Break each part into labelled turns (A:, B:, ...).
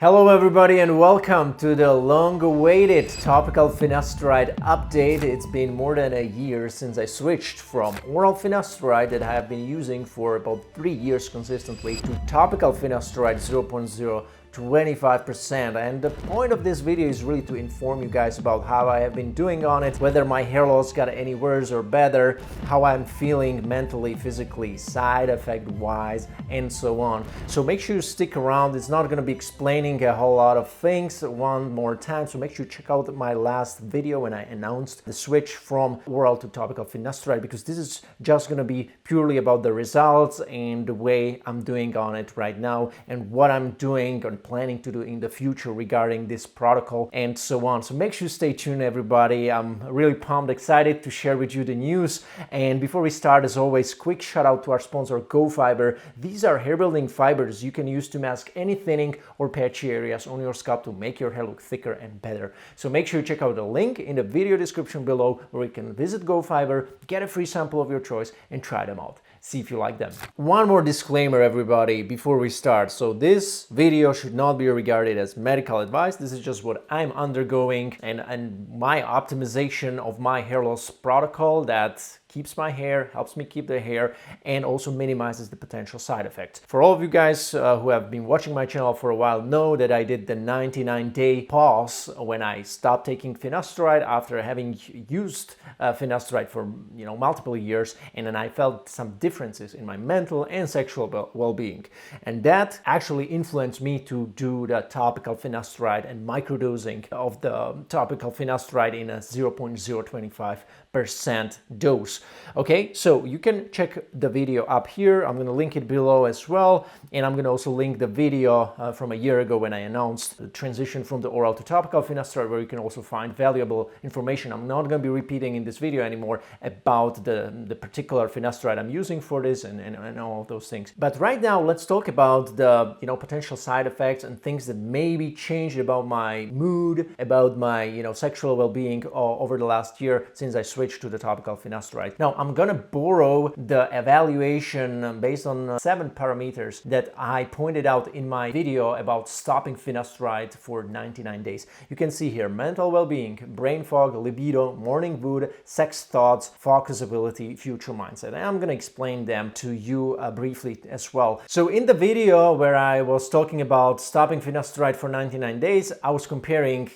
A: Hello everybody and welcome to the long-awaited Topical Finasteride update. It's been more than a year since I switched from oral finasteride that I have been using for about 3 years consistently to topical finasteride 0.0 25%, and the point of this video is really to inform you guys about how I have been doing on it, whether my hair loss got any worse or better, how I'm feeling mentally, physically, side effect wise, and so on. So make sure you stick around. It's not going to be explaining a whole lot of things one more time, so make sure you check out my last video when I announced the switch from oral to topical finasteride, because this is just going to be purely about the results and the way I'm doing on it right now and what I'm doing and planning to do in the future regarding this protocol and so on. So make sure you stay tuned, everybody. I'm really pumped, excited to share with you the news. And before we start, as always, quick shout out to our sponsor GoFiber. These are hair building fibers you can use to mask any thinning or patchy areas on your scalp to make your hair look thicker and better. So make sure you check out the link in the video description below where you can visit GoFiber, get a free sample of your choice and try them out. See if you like them. One more disclaimer, everybody, before we start. So this video should not be regarded as medical advice. This is just what I'm undergoing and my optimization of my hair loss protocol that keeps my hair, helps me keep the hair, and also minimizes the potential side effects. For all of you guys who have been watching my channel for a while know that I did the 99-day pause when I stopped taking finasteride after having used finasteride for multiple years, and then I felt some differences in my mental and sexual well-being, and that actually influenced me to do the topical finasteride and microdosing of the topical finasteride in a 0.025% dose. Okay, so you can check the video up here. I'm going to link it below as well, and I'm going to also link the video from a year ago when I announced the transition from the oral to topical finasteride, where you can also find valuable information. I'm not going to be repeating in this video anymore about the particular finasteride I'm using for this and all of those things. But right now, let's talk about the potential side effects and things that maybe changed about my mood, about my sexual well-being over the last year since I switched to the topical finasteride. Now, I'm gonna borrow the evaluation based on 7 parameters that I pointed out in my video about stopping finasteride for 99 days. You can see here mental well-being, brain fog, libido, morning mood, sex thoughts, focus ability, future mindset. And I'm gonna explain them to you briefly as well. So in the video where I was talking about stopping finasteride for 99 days, I was comparing,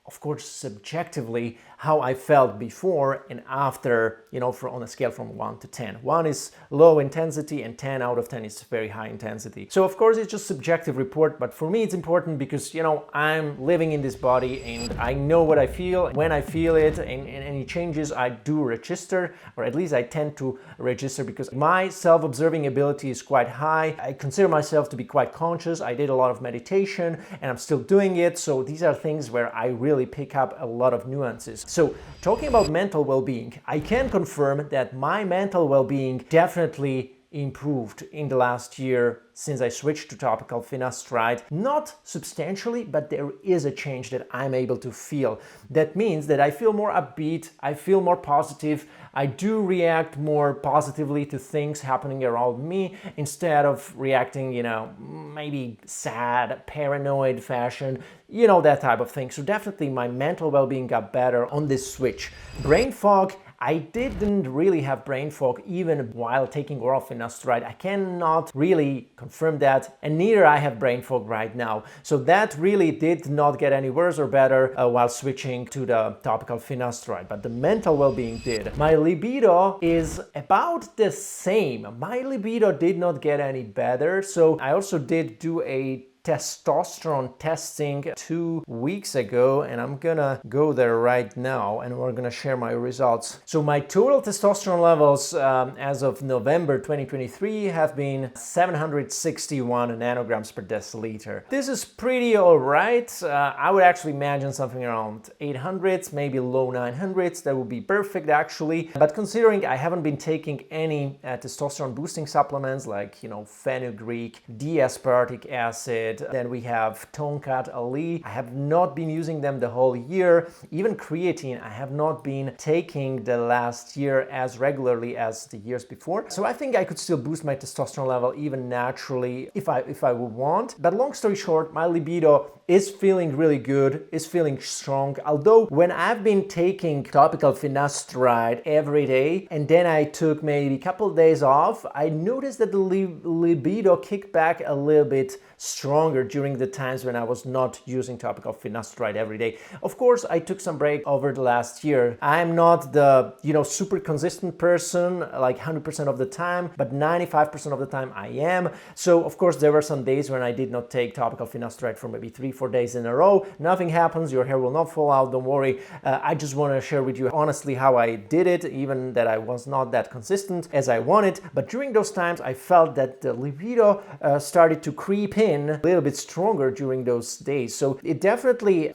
A: of course, subjectively, how I felt before and after, on a scale from 1 to 10. 1 is low intensity and 10 out of 10 is very high intensity. So of course it's just subjective report, but for me it's important because, I'm living in this body and I know what I feel. When I feel it and any changes, I do register, or at least I tend to register, because my self-observing ability is quite high. I consider myself to be quite conscious. I did a lot of meditation and I'm still doing it. So these are things where I really pick up a lot of nuances. So talking about mental well-being, I can confirm that my mental well-being definitely improved in the last year since I switched to topical finasteride. Not substantially, but there is a change that I'm able to feel. That means that I feel more upbeat, I feel more positive, I do react more positively to things happening around me instead of reacting, maybe sad, paranoid fashion, that type of thing. So definitely my mental well-being got better on this switch. Brain fog, I didn't really have brain fog even while taking oral finasteride. I cannot really confirm that, and neither I have brain fog right now. So that really did not get any worse or better while switching to the topical finasteride, but the mental well-being did. My libido is about the same. My libido did not get any better, so I also did do a testosterone testing 2 weeks ago, and I'm gonna go there right now and we're gonna share my results. So my total testosterone levels as of November 2023 have been 761 nanograms per deciliter. This is pretty alright. I would actually imagine something around 800s, maybe low 900s. That would be perfect actually. But considering I haven't been taking any testosterone boosting supplements like fenugreek, D-aspartic acid, it. Then we have Tonkat Ali. I have not been using them the whole year. Even creatine, I have not been taking the last year as regularly as the years before. So I think I could still boost my testosterone level even naturally if I would want. But long story short, my libido is feeling really good, is feeling strong. Although when I've been taking topical finasteride every day and then I took maybe a couple of days off, I noticed that the libido kicked back a little bit stronger during the times when I was not using topical finasteride every day. Of course, I took some break over the last year. I'm not the, super consistent person like 100% of the time, but 95% of the time I am. So of course, there were some days when I did not take topical finasteride for maybe 3-4 days in a row. Nothing happens, your hair will not fall out, don't worry. I just want to share with you honestly how I did it, even that I was not that consistent as I wanted. But during those times, I felt that the libido started to creep in a little bit stronger during those days. So it definitely,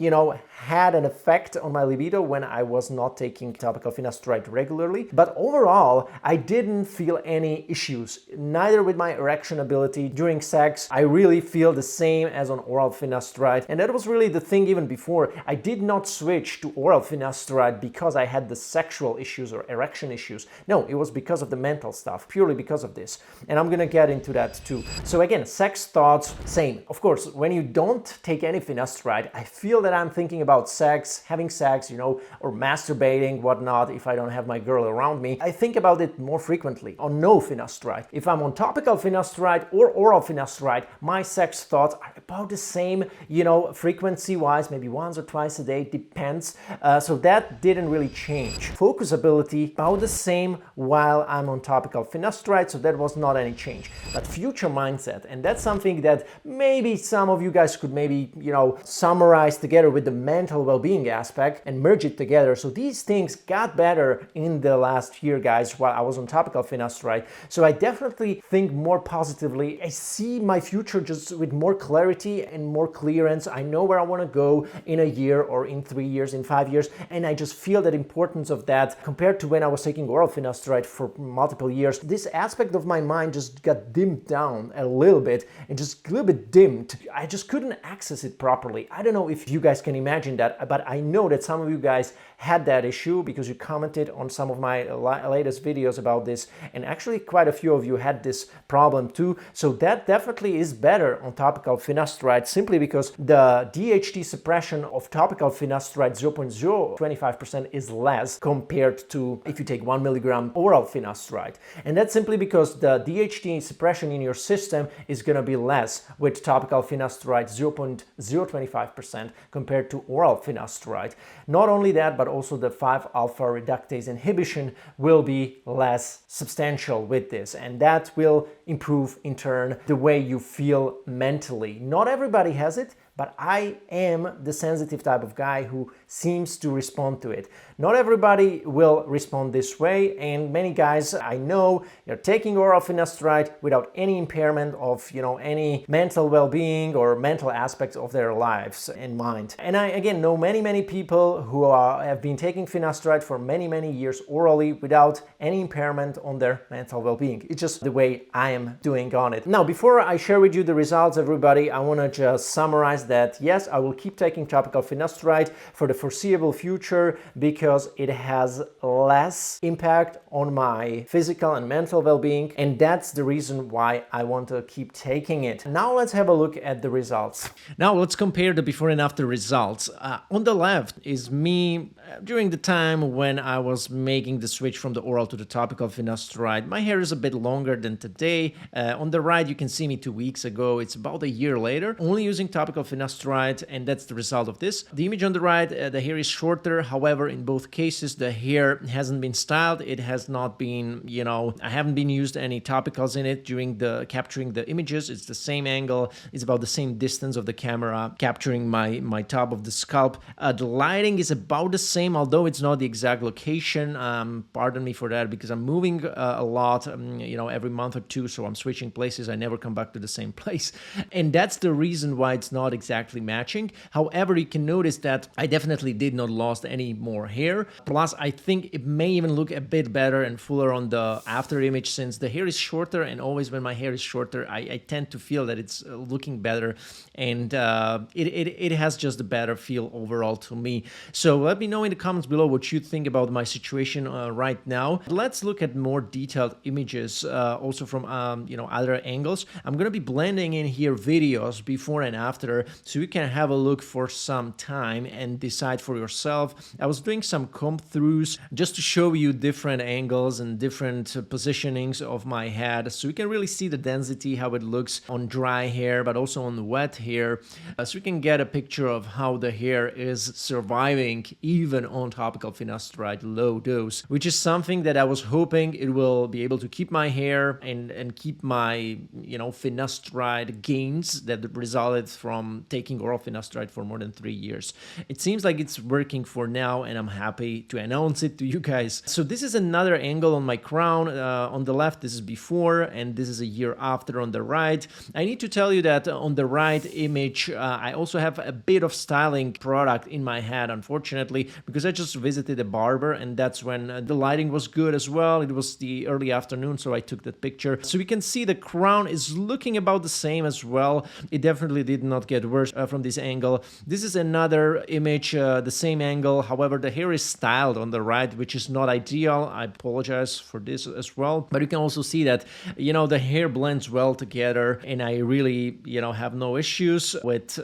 A: had an effect on my libido when I was not taking topical finasteride regularly. But overall, I didn't feel any issues, neither with my erection ability during sex. I really feel the same as on oral finasteride. And that was really the thing even before. I did not switch to oral finasteride because I had the sexual issues or erection issues. No, it was because of the mental stuff, purely because of this. And I'm gonna get into that too. So again, sex thoughts, same. Of course, when you don't take any finasteride, I feel that I'm thinking about sex, having sex, or masturbating, whatnot, if I don't have my girl around me. I think about it more frequently on no finasteride. If I'm on topical finasteride or oral finasteride, my sex thoughts are about the same, frequency-wise, maybe once or twice a day, depends. So that didn't really change. Focus ability, about the same while I'm on topical finasteride, so that was not any change. But future mindset, and that's something that maybe some of you guys could maybe, summarize together with the mental well-being aspect and merge it together. So these things got better in the last year, guys, while I was on topical finasteride. So I definitely think more positively. I see my future just with more clarity and more clearance. I know where I want to go in a year or in 3 years, in 5 years. And I just feel that importance of that compared to when I was taking oral finasteride for multiple years. This aspect of my mind just got dimmed down a little bit and just a little bit dimmed. I just couldn't access it properly. I don't know if you guys can imagine that, but I know that some of you guys had that issue because you commented on some of my latest videos about this, and actually quite a few of you had this problem too. So that definitely is better on topical finasteride, simply because the DHT suppression of topical finasteride 0.025% is less compared to if you take 1 milligram oral finasteride. And that's simply because the DHT suppression in your system is going to be less with topical finasteride 0.025% compared to oral finasteride. Not only that, but also the 5-alpha reductase inhibition will be less substantial with this, and that will improve in turn the way you feel mentally. Not everybody has it, but I am the sensitive type of guy who seems to respond to it. Not everybody will respond this way, and many guys I know are taking oral finasteride without any impairment of, any mental well-being or mental aspects of their lives in mind. And I, again, know many people who have been taking finasteride for many years orally without any impairment on their mental well-being. It's just the way I am doing on it. Now, before I share with you the results, everybody, I want to just summarize that yes, I will keep taking topical finasteride for the foreseeable future because it has less impact on my physical and mental well-being, and that's the reason why I want to keep taking it. Now let's have a look at the results. Now let's compare the before and after results. On the left is me during the time when I was making the switch from the oral to the topical finasteride. My hair is a bit longer than today. On the right, you can see me 2 weeks ago. It's about a year later, only using topical finasteride, and that's the result of this. The image on the right, the hair is shorter. However, in both cases, the hair hasn't been styled. It has not been, I haven't been used any topicals in it during the capturing the images. It's the same angle. It's about the same distance of the camera capturing my top of the scalp. The lighting is about the same, although it's not the exact location. Pardon me for that, because I'm moving a lot, every month or two, so I'm switching places. I never come back to the same place. And that's the reason why it's not exactly exactly matching. However, you can notice that I definitely did not lost any more hair. Plus, I think it may even look a bit better and fuller on the after image, since the hair is shorter, and always when my hair is shorter, I tend to feel that it's looking better, and it has just a better feel overall to me. So let me know in the comments below what you think about my situation right now. Let's look at more detailed images also from other angles. I'm gonna be blending in here videos before and after, so you can have a look for some time and decide for yourself. I was doing some comb throughs just to show you different angles and different positionings of my head, so you can really see the density, how it looks on dry hair but also on the wet hair, so you can get a picture of how the hair is surviving even on topical finasteride low dose, which is something that I was hoping it will be able to keep my hair and keep my finasteride gains that resulted from taking oral finasteride for more than 3 years. It seems like it's working for now, and I'm happy to announce it to you guys. So this is another angle on my crown. On the left, this is before, and this is a year after on the right. I need to tell you that on the right image, I also have a bit of styling product in my head, unfortunately, because I just visited a barber, and that's when the lighting was good as well. It was the early afternoon, so I took that picture. So we can see the crown is looking about the same as well. It definitely did not get worse from this angle. This is another image, the same angle. However, the hair is styled on the right, which is not ideal. I apologize for this as well. But you can also see that, the hair blends well together, and I really, have no issues with,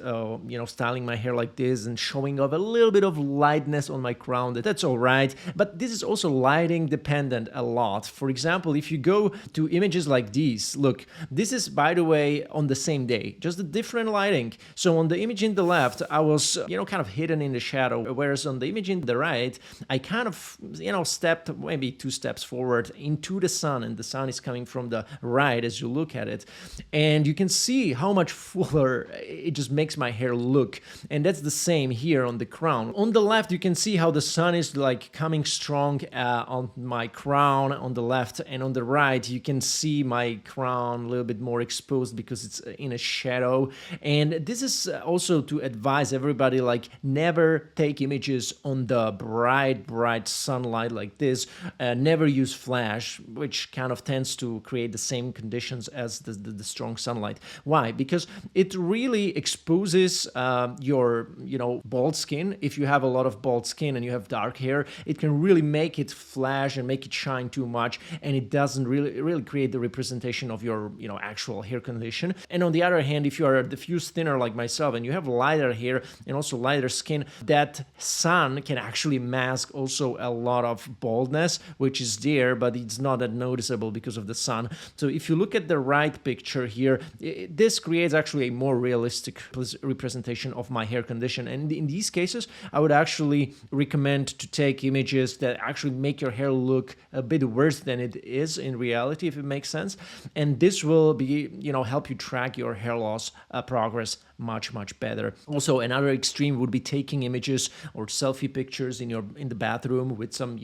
A: styling my hair like this and showing off a little bit of lightness on my crown. That's all right. But this is also lighting dependent a lot. For example, if you go to images like these, look, this is, by the way, on the same day, just a different lighting. So on the image in the left, I was, kind of hidden in the shadow, whereas on the image in the right, I kind of, stepped maybe 2 steps forward into the sun, and the sun is coming from the right as you look at it. And you can see how much fuller it just makes my hair look. And that's the same here on the crown. On the left, you can see how the sun is like coming strong on my crown on the left, and on the right, you can see my crown a little bit more exposed because it's in a shadow. And this is also to advise everybody, like, never take images on the bright sunlight like this. Never use flash, which kind of tends to create the same conditions as the strong sunlight. Why? Because it really exposes your bald skin. If you have a lot of bald skin and you have dark hair, it can really make it flash and make it shine too much, and it doesn't really create the representation of your actual hair condition. And on the other hand, if you are diffuse thinner like myself and you have lighter hair and also lighter skin, that sun can actually mask also a lot of baldness, which is there, but it's not that noticeable because of the sun. So if you look at the right picture here, this creates actually a more realistic representation of my hair condition. And in these cases, I would actually recommend to take images that actually make your hair look a bit worse than it is in reality, if it makes sense. And this will be, help you track your hair loss progress much better. Also, another extreme would be taking images or selfie pictures in the bathroom with some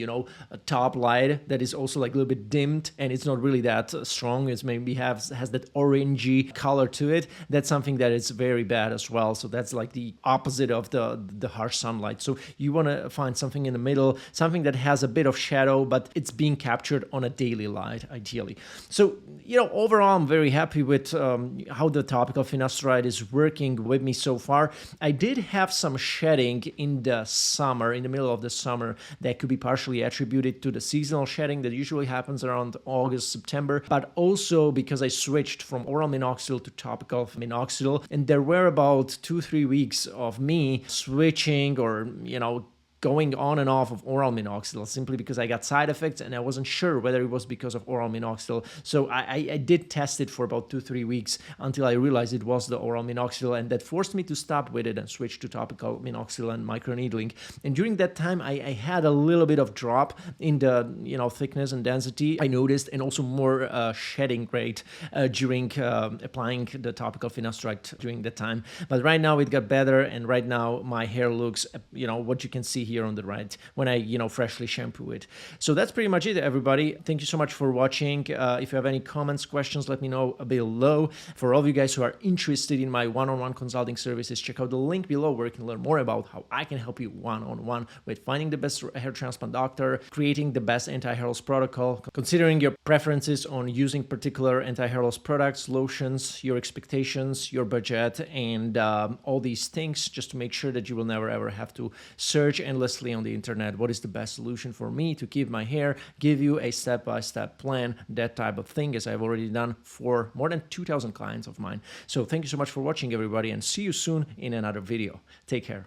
A: a top light that is also like a little bit dimmed, and it's not really that strong. It's maybe has that orangey color to it. That's something that is very bad as well. So that's like the opposite of the harsh sunlight. So you want to find something in the middle, something that has a bit of shadow, but it's being captured on a daily light, ideally. So overall, I'm very happy with how the topical finasteride is working with me so far. I did have some shedding in the summer, in the middle of the summer, that could be partially attributed to the seasonal shedding that usually happens around August, September, but also because I switched from oral minoxidil to topical minoxidil, and there were about 2-3 weeks of me switching or going on and off of oral minoxidil simply because I got side effects and I wasn't sure whether it was because of oral minoxidil. So I did test it for about 2-3 weeks until I realized it was the oral minoxidil, and that forced me to stop with it and switch to topical minoxidil and microneedling. And during that time, I had a little bit of drop in the thickness and density I noticed, and also more shedding rate during applying the topical finasteride during that time. But right now it got better, and right now my hair looks, what you can see here on the right when I freshly shampoo it. So that's pretty much it, everybody. Thank you so much for watching. If you have any comments, questions, let me know below. For all of you guys who are interested in my one-on-one consulting services, check out the link below where you can learn more about how I can help you one-on-one with finding the best hair transplant doctor, creating the best anti-hair loss protocol, considering your preferences on using particular anti-hair loss products, lotions, your expectations, your budget, and all these things, just to make sure that you will never ever have to search endlessly on the internet what is the best solution for me to keep my hair, give you a step-by-step plan, that type of thing, as I've already done for more than 2,000 clients of mine. So thank you so much for watching, everybody, and see you soon in another video. Take care.